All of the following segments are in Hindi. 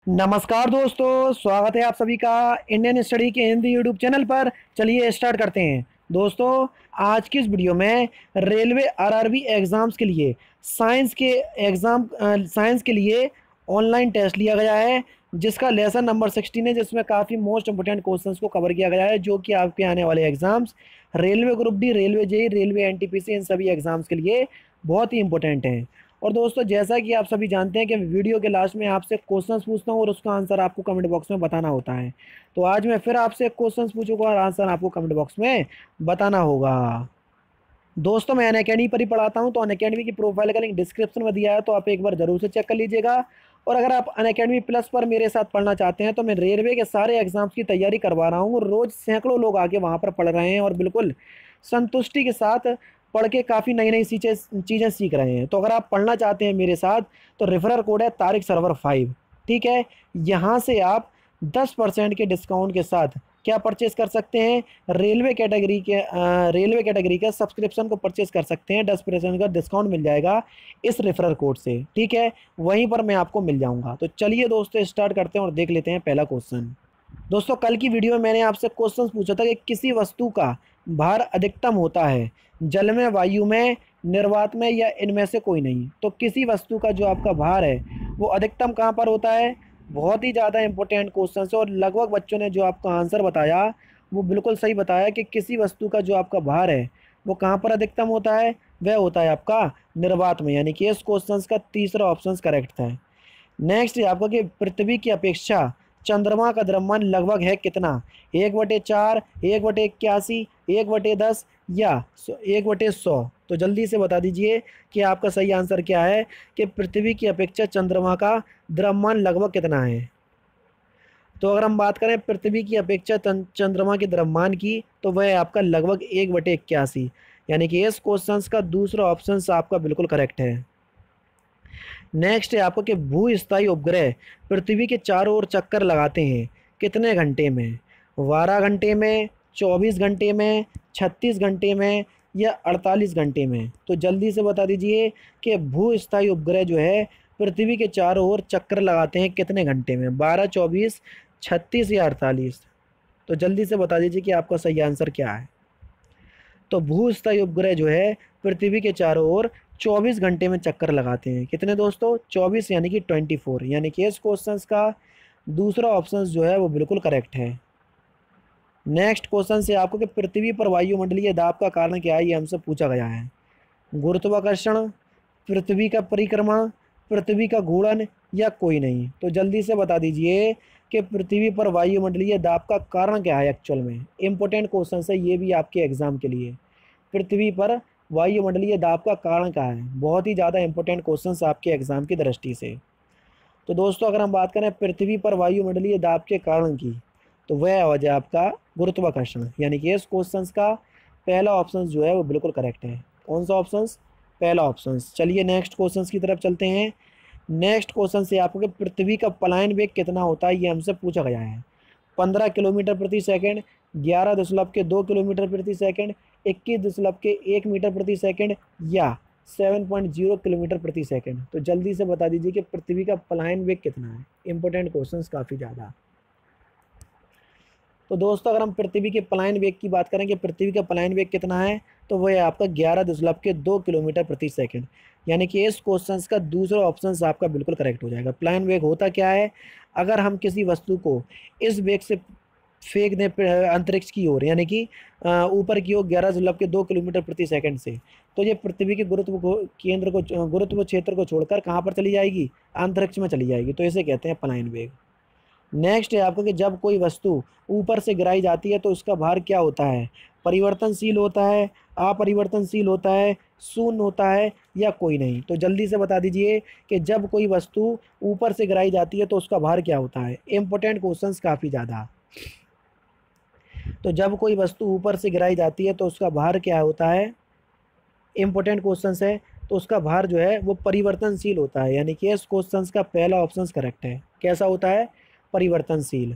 नमस्कार दोस्तों, स्वागत है आप सभी का इंडियन स्टडी के हिंदी यूट्यूब चैनल पर। चलिए स्टार्ट करते हैं। दोस्तों, आज की इस वीडियो में रेलवे आरआरबी एग्ज़ाम्स के लिए साइंस के लिए ऑनलाइन टेस्ट लिया गया है, जिसका लेसन नंबर 16 है, जिसमें काफ़ी मोस्ट इंपोर्टेंट क्वेश्चंस को कवर किया गया है, जो कि आपके आने वाले exams railway group D, railway JE, railway NTPC, इन सभी एग्ज़ाम्स के लिए बहुत ही इंपॉर्टेंट हैं। और दोस्तों, जैसा कि आप सभी जानते हैं कि वीडियो के लास्ट में आपसे क्वेश्चंस पूछता हूँ और उसका आंसर आपको कमेंट बॉक्स में बताना होता है। तो आज मैं फिर आपसे क्वेश्चंस पूछूंगा और आंसर आपको कमेंट बॉक्स में बताना होगा। दोस्तों, मैं अनअकैडमी पर ही पढ़ाता हूँ, तो अनअकैडमी की प्रोफाइल का लिंक डिस्क्रिप्शन में दिया है, तो आप एक बार ज़रूर से चेक कर लीजिएगा। और अगर आप अनअकैडमी प्लस पर मेरे साथ पढ़ना चाहते हैं, तो मैं रेलवे के सारे एग्जाम्स की तैयारी करवा रहा हूँ। रोज़ सैकड़ों लोग आके वहाँ पर पढ़ रहे हैं और बिल्कुल संतुष्टि के साथ पढ़ के काफ़ी नई नई चीज़ें सीख रहे हैं। तो अगर आप पढ़ना चाहते हैं मेरे साथ, तो रेफरल कोड है तारिक सरवर 5। ठीक है, यहाँ से आप 10% के डिस्काउंट के साथ क्या परचेस कर सकते हैं, रेलवे कैटेगरी के सब्सक्रिप्शन को परचेस कर सकते हैं। 10% का डिस्काउंट मिल जाएगा इस रेफरल कोड से। ठीक है, वहीं पर मैं आपको मिल जाऊंगा। तो चलिए दोस्तों, स्टार्ट करते हैं और देख लेते हैं पहला क्वेश्चन। दोस्तों, कल की वीडियो में मैंने आपसे क्वेश्चन पूछा था कि किसी वस्तु का भार अधिकतम होता है जल में, वायु में, निर्वात में, या इनमें से कोई नहीं। तो किसी वस्तु का जो आपका भार है वो अधिकतम कहाँ पर होता है। बहुत ही ज़्यादा इंपॉर्टेंट क्वेश्चन है और लगभग बच्चों ने जो आपका आंसर बताया वो बिल्कुल सही बताया कि किसी वस्तु का जो आपका भार है वो कहाँ पर अधिकतम होता है, वह होता है आपका निर्वात में। यानी कि इस क्वेश्चन का तीसरा ऑप्शन करेक्ट था। नेक्स्ट है आपका कि पृथ्वी की अपेक्षा चंद्रमा का द्रव्यमान लगभग है कितना। 1/4, 1/81, 1/10 या 1/100। तो जल्दी से बता दीजिए कि आपका सही आंसर क्या है कि पृथ्वी की अपेक्षा चंद्रमा का द्रव्यमान लगभग कितना है। तो अगर हम बात करें पृथ्वी की अपेक्षा चंद्रमा के द्रव्यमान की, तो वह है आपका लगभग 1/81। यानी कि इस क्वेश्चन का दूसरा ऑप्शन आपका बिल्कुल करेक्ट है। नेक्स्ट है आपको कि भूस्थायी उपग्रह पृथ्वी के चारों ओर चक्कर लगाते हैं कितने घंटे में। 12 घंटे में, 24 घंटे में, 36 घंटे में, या 48 घंटे में। तो जल्दी से बता दीजिए कि भूस्थायी उपग्रह जो है पृथ्वी के चारों ओर चक्कर लगाते हैं कितने घंटे में, 12, 24, 36 या 48। तो जल्दी से बता दीजिए कि आपका सही आंसर क्या है। तो भूस्थायी उपग्रह जो है पृथ्वी के चारों ओर 24 घंटे में चक्कर लगाते हैं। कितने दोस्तों, 24, यानी कि 24। यानी कि इस क्वेश्चन का दूसरा ऑप्शन जो है वो बिल्कुल करेक्ट है। नेक्स्ट क्वेश्चन से आपको कि पृथ्वी पर वायुमंडलीय दाब का कारण क्या है, ये हमसे पूछा गया है। गुरुत्वाकर्षण, पृथ्वी का परिक्रमा, पृथ्वी का घूर्णन, या कोई नहीं। तो जल्दी से बता दीजिए कि पृथ्वी पर वायुमंडलीय दाब का कारण क्या है। एक्चुअल में इंपॉर्टेंट क्वेश्चन है ये भी आपके एग्जाम के लिए। पृथ्वी पर वायुमंडलीय दाब का कारण क्या है, बहुत ही ज़्यादा इंपॉर्टेंट क्वेश्चन आपके एग्जाम की दृष्टि से। तो दोस्तों, अगर हम बात करें पृथ्वी पर वायुमंडलीय दाब के कारण की, तो वह हो जाए आपका गुरुत्वाकर्षण। यानी कि इस क्वेश्चन का पहला ऑप्शन जो है वो बिल्कुल करेक्ट है। कौन सा ऑप्शन, पहला ऑप्शन। चलिए नेक्स्ट क्वेश्चन की तरफ चलते हैं। नेक्स्ट क्वेश्चन से आपको कि पृथ्वी का पलायन वेग कितना होता है, ये हमसे पूछा गया है। 15 किलोमीटर प्रति सेकंड, 11.2 किलोमीटर प्रति सेकंड, 21.1 मीटर प्रति सेकंड, या 7.0 किलोमीटर प्रति सेकंड। तो जल्दी से बता दीजिए कि पृथ्वी का पलायन वेग कितना है। इंपॉर्टेंट क्वेश्चन काफ़ी ज़्यादा। तो दोस्तों, अगर हम पृथ्वी के पलायन वेग की बात करें कि पृथ्वी का पलायन वेग कितना है, तो वह है आपका 11.2 किलोमीटर प्रति सेकंड। यानी कि इस क्वेश्चन का दूसरा ऑप्शन आपका बिल्कुल करेक्ट हो जाएगा। पलायन वेग होता क्या है, अगर हम किसी वस्तु को इस वेग से फेंक दें अंतरिक्ष की ओर, यानी कि ऊपर की ओर 11.2 किलोमीटर प्रति सेकंड से, तो ये पृथ्वी के गुरुत्व क्षेत्र को छोड़कर कहाँ पर चली जाएगी, अंतरिक्ष में चली जाएगी। तो इसे कहते हैं पलायन वेग। नेक्स्ट है आपको कि जब कोई वस्तु ऊपर से गिराई जाती है तो उसका भार क्या होता है। परिवर्तनशील होता है, अपरिवर्तनशील होता है, शून्य होता है, या कोई नहीं। तो जल्दी से बता दीजिए कि जब कोई वस्तु ऊपर से गिराई जाती है तो उसका भार क्या होता है। इंपॉर्टेंट क्वेश्चंस काफ़ी ज़्यादा। तो जब कोई वस्तु ऊपर से गिराई जाती है तो उसका भार क्या होता है, इंपॉर्टेंट क्वेश्चंस है। तो उसका भार जो है वो परिवर्तनशील होता है। यानी कि इस क्वेश्चंस का पहला ऑप्शन करेक्ट है। कैसा होता है, परिवर्तनशील।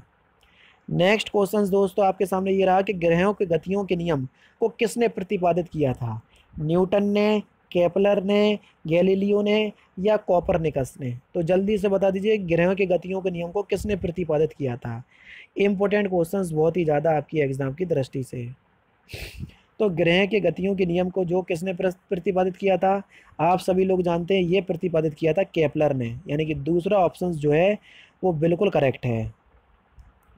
नेक्स्ट क्वेश्चन दोस्तों आपके सामने ये रहा कि ग्रहों के गतियों के नियम को किसने प्रतिपादित किया था। न्यूटन ने, केपलर ने, गैलीलियो ने या कोपरनिकस ने? तो जल्दी से बता दीजिए ग्रहों के गतियों के नियम को किसने प्रतिपादित किया था। इंपॉर्टेंट क्वेश्चंस बहुत ही ज़्यादा आपकी एग्जाम की दृष्टि से। तो ग्रह के गतियों के नियम को जो किसने प्रतिपादित किया था, आप सभी लोग जानते हैं, ये प्रतिपादित किया था केपलर ने, यानी कि दूसरा ऑप्शन जो है वो बिल्कुल करेक्ट है।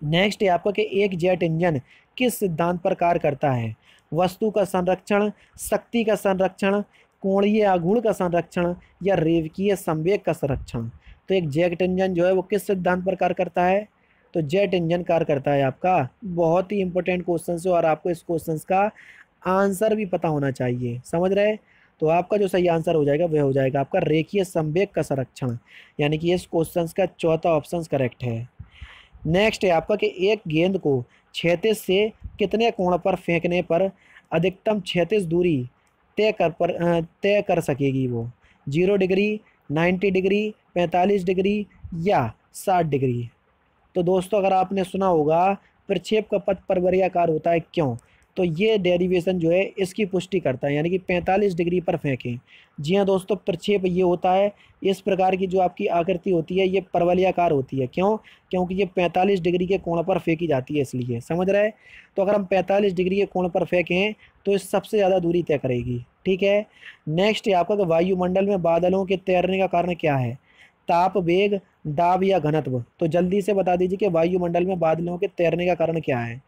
नेक्स्ट है आपका कि एक जेट इंजन किस सिद्धांत पर कार्य करता है। वस्तु का संरक्षण, शक्ति का संरक्षण, कोणीय आघूर्ण का संरक्षण या रेखीय संवेग का संरक्षण? तो एक जेट इंजन जो है वो किस सिद्धांत पर कार्य करता है? तो जेट इंजन कार्य करता है आपका, बहुत ही इंपॉर्टेंट क्वेश्चन है और आपको इस क्वेश्चन का आंसर भी पता होना चाहिए, समझ रहे? तो आपका जो सही आंसर हो जाएगा वह हो जाएगा आपका रेखीय संवेग का संरक्षण, यानी कि इस क्वेश्चन का चौथा ऑप्शन करेक्ट है। नेक्स्ट है आपका कि एक गेंद को क्षैतिज से कितने कोण पर फेंकने पर अधिकतम क्षैतिज दूरी तय कर सकेगी वो। 0 डिग्री, 90 डिग्री, 45 डिग्री या 60 डिग्री? तो दोस्तों अगर आपने सुना होगा प्रक्षेप का पथ परिवर्तनाकार होता है क्यों, तो ये डेरिवेशन जो है इसकी पुष्टि करता है, यानी कि 45 डिग्री पर फेंकें। जी हाँ दोस्तों, प्रक्षेप ये होता है, इस प्रकार की जो आपकी आकृति होती है ये परवलयाकार होती है। क्यों? क्योंकि ये 45 डिग्री के कोण पर फेंकी जाती है, इसलिए, समझ रहे हैं? तो अगर हम 45 डिग्री के कोण पर फेंकें तो इस सबसे ज़्यादा दूरी तय करेगी, ठीक है। नेक्स्ट है आपका कि वायुमंडल में बादलों के तैरने का कारण क्या है। ताप, वेग, दाब या घनत्व? तो जल्दी से बता दीजिए कि वायुमंडल में बादलों के तैरने का कारण क्या है।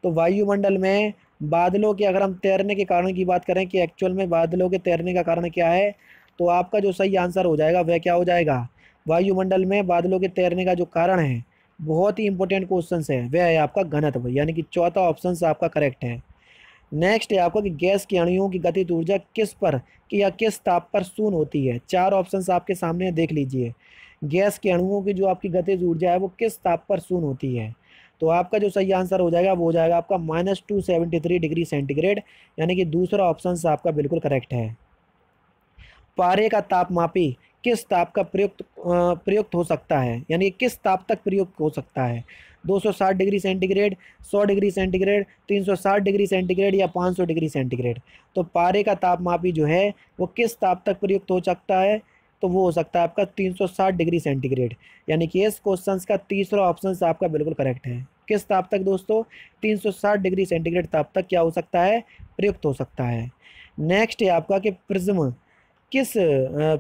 तो वायुमंडल में बादलों के, अगर हम तैरने के कारण की बात करें कि एक्चुअल में बादलों के तैरने का कारण क्या है, तो आपका जो सही आंसर हो जाएगा वह क्या हो जाएगा, वायुमंडल में बादलों के तैरने का जो कारण है, बहुत ही इंपॉर्टेंट क्वेश्चन है, वह है आपका घनत्व, यानी कि चौथा ऑप्शन आपका करेक्ट है। नेक्स्ट है आपका कि गैस के अणुओं की गतिज ऊर्जा किस पर कि या किस ताप पर शून्य होती है। चार ऑप्शंस आपके सामने देख लीजिए। गैस के अणुओं की जो आपकी गतिज ऊर्जा है वो किस ताप पर शून्य होती है। तो आपका जो सही आंसर हो जाएगा वो हो जाएगा आपका -273 डिग्री सेंटीग्रेड, यानी कि दूसरा ऑप्शन आपका बिल्कुल करेक्ट है। पारे का तापमापी किस ताप का प्रयुक्त हो सकता है, यानी किस ताप तक प्रयुक्त हो सकता है। 260 degree centigrade, 100 degree centigrade, 360 degree centigrade या 500 डिग्री सेंटीग्रेड? तो पारे का तापमापी जो है वो किस ताप तक प्रयुक्त हो सकता है, तो वो हो सकता है आपका 360 डिग्री सेंटीग्रेड, यानी कि इस क्वेश्चन का तीसरा ऑप्शन आपका बिल्कुल करेक्ट है। किस ताप तक दोस्तों, 360 डिग्री सेंटीग्रेड ताप तक क्या हो सकता है, प्रयुक्त हो सकता है। नेक्स्ट है आपका कि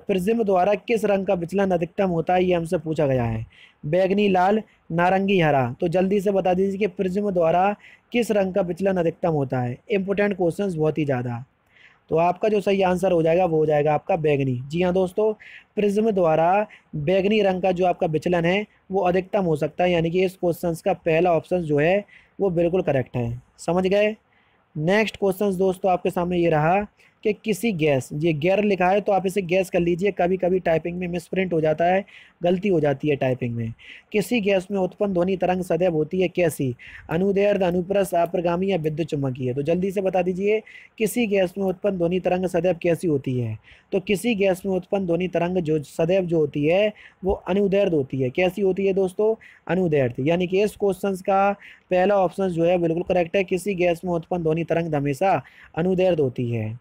प्रिज्म द्वारा किस रंग का विचलन अधिकतम होता है, ये हमसे पूछा गया है। बैगनी, लाल, नारंगी, हरा? तो जल्दी से बता दीजिए कि प्रिज्म द्वारा किस रंग का विचलन अधिकतम होता है। इंपॉर्टेंट क्वेश्चंस बहुत ही ज़्यादा। तो आपका जो सही आंसर हो जाएगा वो हो जाएगा आपका बैगनी। जी हाँ दोस्तों, प्रिज्म द्वारा बैगनी रंग का जो आपका विचलन है वो अधिकतम हो सकता है, यानी कि इस क्वेश्चन का पहला ऑप्शन जो है वो बिल्कुल करेक्ट है, समझ गए। नेक्स्ट क्वेश्चन दोस्तों आपके सामने ये रहा कि किसी गैस, ये गैर लिखा है तो आप इसे गैस कर लीजिए, कभी कभी टाइपिंग में मिसप्रिंट हो जाता है, गलती हो जाती है टाइपिंग में। किसी गैस में उत्पन्न ध्वनि तरंग सदैव होती है कैसी, अनुदैर्ध्य, अनुप्रस्थ, अप्रगामी या विद्युत चुम्बकीय? तो जल्दी से बता दीजिए किसी गैस में उत्पन्न ध्वनि तरंग सदैव कैसी होती है। तो किसी गैस में उत्पन्न ध्वनि तरंग जो सदैव जो होती है वो अनुदैर्ध्य होती है। कैसी होती है दोस्तों, अनुदैर्ध्य, यानी कि इस क्वेश्चन का पहला ऑप्शन जो है बिल्कुल करेक्ट है। किसी गैस में उत्पन्न ध्वनि तरंग हमेशा अनुदैर्ध्य होती है।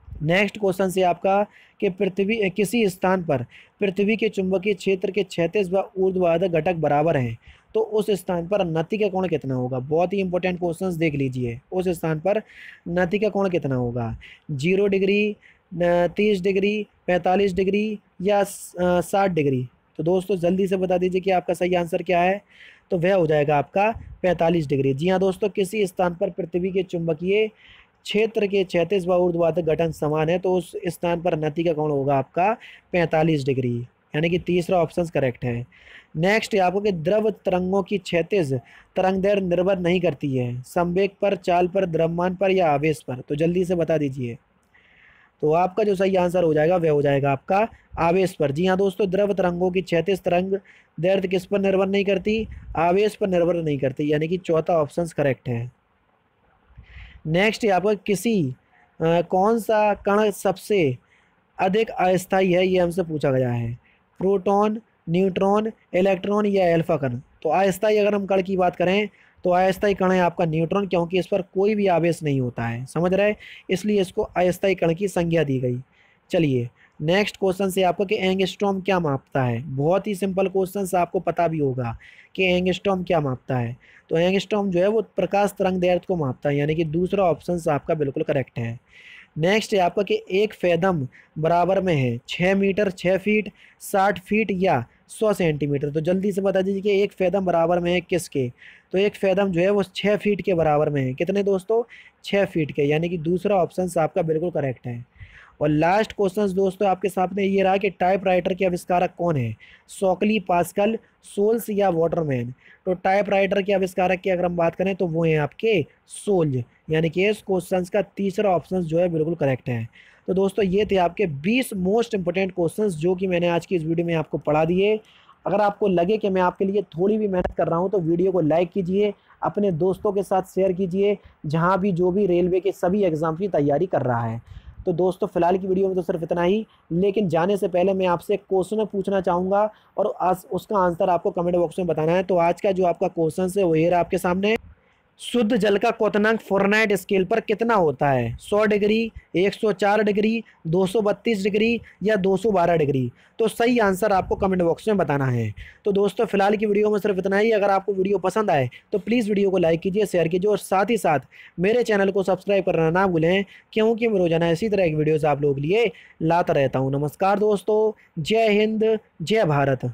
नेक्स्ट क्वेश्चन से आपका कि पृथ्वी किसी स्थान पर पृथ्वी के चुंबकीय क्षेत्र के क्षैतिज व ऊर्ध्वाधर घटक बराबर हैं, तो उस स्थान पर नति का कोण कितना होगा। बहुत ही इंपॉर्टेंट क्वेश्चंस देख लीजिए, उस स्थान पर नति का कोण कितना होगा। 0 डिग्री, 30 डिग्री, 45 डिग्री या 60 डिग्री? तो दोस्तों जल्दी से बता दीजिए कि आपका सही आंसर क्या है। तो वह हो जाएगा आपका 45 डिग्री। जी हाँ दोस्तों, किसी स्थान पर पृथ्वी के चुंबकीय क्षेत्र के क्षैतिज व ऊर्ध्वाधर घटन समान है तो उस स्थान पर नति का कोण होगा आपका 45 डिग्री, यानी कि तीसरा ऑप्शन करेक्ट है। नेक्स्ट है आपको कि द्रव तरंगों की क्षैतिज तरंगदैर्घ्य निर्भर नहीं करती है संवेग पर, चाल पर, द्रव्यमान पर या आवेश पर? तो जल्दी से बता दीजिए। तो आपका जो सही आंसर हो जाएगा वह हो जाएगा आपका आवेश पर। जी हाँ दोस्तों, द्रव तरंगों की क्षैतिज तरंग दैर्घ्य किस पर निर्भर नहीं करती, आवेश पर निर्भर नहीं करती, यानी कि चौथा ऑप्शन करेक्ट है। नेक्स्ट है आपका किसी कौन सा कण सबसे अधिक अस्थायी है, ये हमसे पूछा गया है। प्रोटॉन, न्यूट्रॉन, इलेक्ट्रॉन या अल्फा कण? तो अस्थायी अगर हम कण की बात करें तो अस्थायी कण है आपका न्यूट्रॉन, क्योंकि इस पर कोई भी आवेश नहीं होता है, समझ रहे, इसलिए इसको अस्थायी कण की संज्ञा दी गई। चलिए नेक्स्ट क्वेश्चन से आपको कि एंगस्ट्रॉम क्या मापता है। बहुत ही सिंपल क्वेश्चन से आपको पता भी होगा कि एंगस्ट्रॉम क्या मापता है। तो एंगस्ट्रॉम जो है वो प्रकाश तरंग दैर्ध्य को मापता है, यानी कि दूसरा ऑप्शन आपका बिल्कुल करेक्ट है। नेक्स्ट है आपका कि एक फेदम बराबर में है 6 मीटर 6 फीट 60 फीट या 100 सेंटीमीटर। तो जल्दी से बता दीजिए कि एक फेदम बराबर में है किसके। तो एक फेदम जो है वो 6 फीट के बराबर में है। कितने दोस्तों? 6 फीट के, यानी कि दूसरा ऑप्शन आपका बिल्कुल करेक्ट है। और लास्ट क्वेश्चन दोस्तों आपके सामने ये रहा कि टाइपराइटर के आविष्कारक कौन है, शॉकली, पास्कल, सोल्स या वाटरमैन। तो टाइपराइटर के आविष्कारक की अगर हम बात करें तो वो हैं आपके सोल्ज, यानी कि इस क्वेश्चन का तीसरा ऑप्शन जो है बिल्कुल करेक्ट है। तो दोस्तों ये थे आपके 20 मोस्ट इंपोर्टेंट क्वेश्चंस जो कि मैंने आज की इस वीडियो में आपको पढ़ा दिए। अगर आपको लगे कि मैं आपके लिए थोड़ी भी मेहनत कर रहा हूँ तो वीडियो को लाइक कीजिए, अपने दोस्तों के साथ शेयर कीजिए, जहाँ भी जो भी रेलवे के सभी एग्जाम की तैयारी कर रहा है। तो दोस्तों फिलहाल की वीडियो में तो सिर्फ इतना ही, लेकिन जाने से पहले मैं आपसे एक क्वेश्चन पूछना चाहूँगा और आज उसका आंसर आपको कमेंट बॉक्स में बताना है। तो आज का जो आपका क्वेश्चन है वो ये रहा आपके सामने। शुद्ध जल का क्वथनांक फ़ारेनहाइट स्केल पर कितना होता है? 100 डिग्री, 104 डिग्री, 232 डिग्री या 212 डिग्री। तो सही आंसर आपको कमेंट बॉक्स में बताना है। तो दोस्तों फिलहाल की वीडियो में सिर्फ इतना ही। अगर आपको वीडियो पसंद आए तो प्लीज़ वीडियो को लाइक कीजिए, शेयर कीजिए और साथ ही साथ मेरे चैनल को सब्सक्राइब करना ना भूलें, क्योंकि मैं रोजाना इसी तरह की वीडियोज़ आप लोगों के लिए लाता रहता हूँ। नमस्कार दोस्तों, जय हिंद, जय भारत।